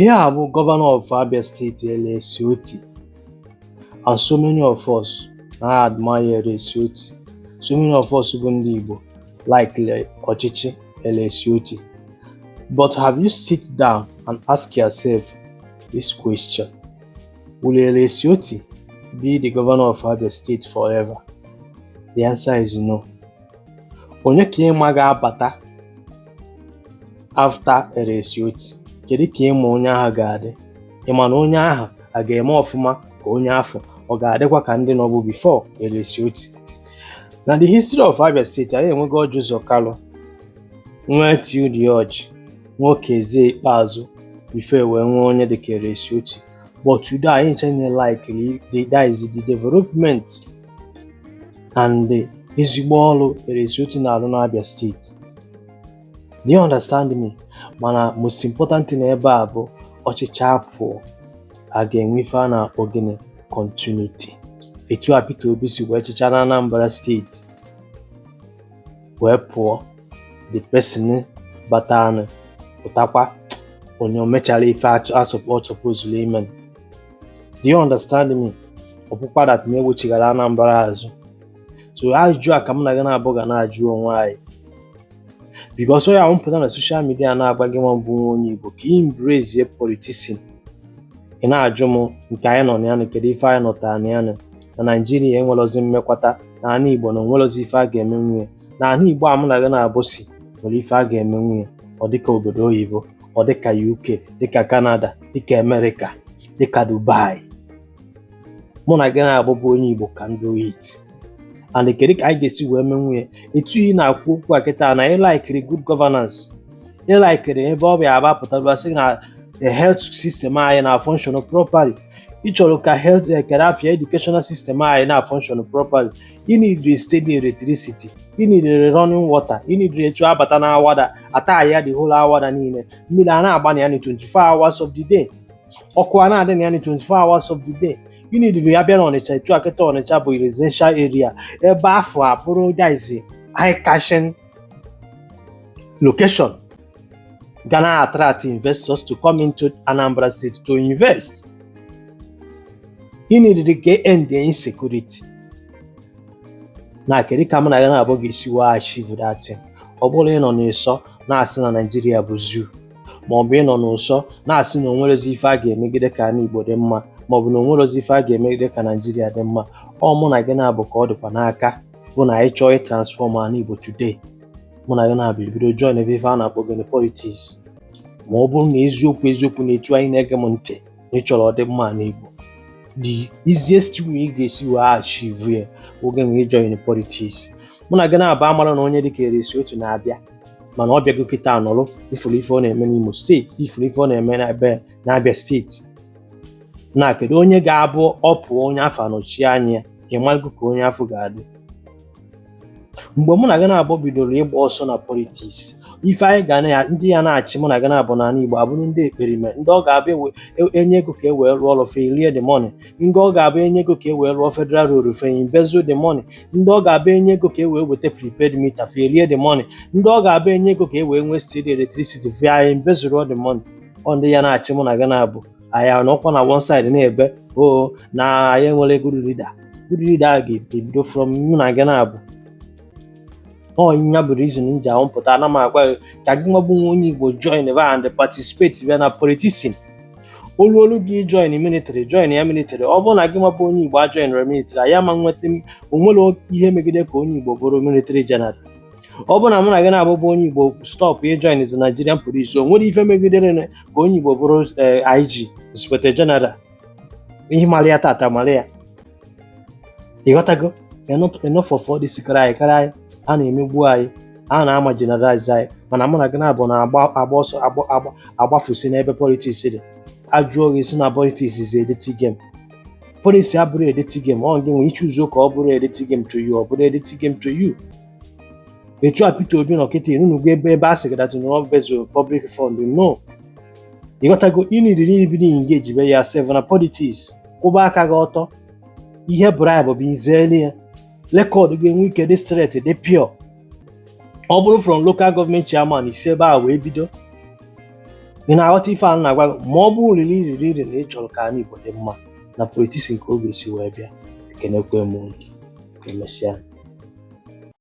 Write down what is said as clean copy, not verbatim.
Here bụ Governor of Abia State LSC Oti, and so many of us na-admire LSC Oti. So many of us bụ ndị Igbo like ọchịchị LSC Oti. But have you sit down and ask yourself this question? Will LSC Oti be the governor of Abia State forever? The answer is no. Onye ka ịma ga-abata after LSC Oti? Kedu ka ịma onye ahụ ga-adị? Ịma na onye ahụ a ga-eme ọfụma ka onye afọ ọ ga-adịkwa ka ndị nọbụ before LSC Oti? Na the history of Abia State, anyị enwego Ọjị Ụzọ Kalụ, nwee T.U.D. Ọjị, nwee Okezie Ikpeazụ, before wee nwee onye dịka LSC Oti. But today anyị nche like that is the development and the ezigbo ọrụ LSC Oti na-arụ n'Abia State. Do you understand me? Mana most important thing ebe a bụ ọchịchị apụọ, a ga-enwe ife a na-akpọ gịnị continuity. Etu a Peter Obi si wee chịcha na Anambra State wee pụọ, the person batanụ pụtakwa onye o mechara ife ọ supposed ime. Do you understand me? Ọpụkwa dat na-ewechighara Anambra azụ. So ajụjụ a ka m na gị na-abụ ga na-ajụ onwe anyị, because onye ahụ mpụta na social media na-agba gị nwa mbụ onye Igbo ka ị embrace politician. Ị na-ajụ m nke anyị nọ n'yanụ, kedu ife anyị nọta n'yanụ? Na Naịjirịa enwerozi mmekwata, na ana Igbo na onwerozi ife a ga-eme nwunye. Na ana Igbo a mụ na gị na-abụsi nwere ife a ga-eme nwunye. Ọ dịka obodo oyibo, ọ dịka UK, dịka Canada, dịka America, dịka Dubai. Mụ na gị na-abụbụ onye Igbo ka ndị oyiiti. And kedu ka anyị ga-esi wee mee nwunye? Etu ị na-akwu okwu a kịta na ịlaikiri good governance, ịlaikiri ebe ọ bịa agbapụtara sị na the health system anyị na-function properly. Ị chọrọ ka health care afia educational system anyị na-function properly. You need steady electricity, you need running water, you need etu abata na awada ata ya the whole awada niile. Mmiri a na-agba na ya 24 hours of the day. Ọkụ a na-adị na ya 24 hours of the day. You need to abịa na Ọnịcha, etu akịta Ọnịcha bụ residential area, ebe afọ abụrụ daizi high cashing location gonna attract investors to come into Anambra State to invest. You need to end the insecurity. Na kedu ka m na ya na-abụ ga-esi wee achieve that thing? Ọ bụrụ ị nọ n'ụsọ na-asị na Nigeria bụ zoo, ma ọ bụ ị nọ n'ụsọ na-asị na onwerezi ife a ga-emegide ka ana Igbo dị mma, ma ọ bụ na onwerezi ife a ga-emegide ka Nigeria dị mma. Ọ mụ na gị na-abụ ka ọ dịkwa n'aka bụ na anyị chọọ transform ana Igbo today. Mụ na gị na-abụ ebido join ife a na-akpọ gịnị politics. Ma ọ bụrụ na eziokwu na-etu anyị na-ege m ntị na ị chọrọ ọdịmma na Igbo, the easiest way ị ga-esi wee achieve ya oge nwee join politics. Mụ na gị na-abụ amara na onye dịka LSC Oti na-abịa, mana ọ bịago kịta nọrọ ifuru ife ọ na-eme n'Imo steeti, ifuru ife ọ na-eme n'Abia steeti. Na kedu onye ga-abụ ọpụ onye afọ anọchi anya, ịmalụ ka onye afọ ga-adị? Mgbe mụ na gị na-abụ bidoro ịgba ọsọ na politics, ife anyị ga na ndị ya na-achị mụ na gị na-abụ n'ala Igbo abụrụ ndị ekperime, ndị ọ ga-abịa enye ego ka e wee rụọ ọrụ fe rie the money, ndị ọ ga-abịa enye ego ka e wee rụọ federal road fe embezzle the money, ndị ọ ga-abịa enye ego ka e wee weta prepaid meter fe rie the money, ndị ọ ga-abịa enye ego ka e wee nwee steady electricity fe anyị embezzle the money. Ọ ndị ya na-achị mụ na gị na-abụ anyị anọkwa na one side na-ebe na anyị enwere good leader. Good leader a ga-ebido from mụ na gị na-abụ. Nya bụ reason m ji ahụpụta na m agwa ka gị nwa bụ onye Igbo join ebe and participate bịa na politician. Olu gị join military, join ya military. Ọ bụrụ na gị nwa bụ onye Igbo join military, ya ma nweta onwere ihe megide ka onye Igbo bụrụ military general. Ọ bụrụ na mụ na gị na-abụ onye Igbo stop join the Nigerian police, o nwere ife megidere ka onye Igbo bụrụ IG, inspector general. Ihe malia tata malia. Ịghọtago? Enough of all this cry a na-emegbu anyị, a na-ama generalize anyị, mana mụ na gị na-abụ agbafusi n'ebe politics dị. Ajụọ gị si na politics is a dirty game. Politics abụrụ a dirty game. Ọ gị nwe ichuzo ka ọ bụrụ a dirty game to you, ọ bụrụ a dirty game to you. Etu a Peter Obi nọ kịta ịnụnụgo ebe a sị gị na bezo public fund. No. Ịghọtago, ị nidiri ibido engage be ya sef na politics. Kwụba aka gị ọtọ. Ihe bribe bụ izeli ya. Record ga-enwe ike dị straight, dị pure. Ọ bụrụ from local government chairman isi ebe a wee bido. ị na-aghọta ife a na-agwa gị? Ma ọ bụrụ riri na ị chọrọ ka anyị Igbo dị mma na politiks nke oge si wee bịa, ekenekwe m unu, ka emesịa.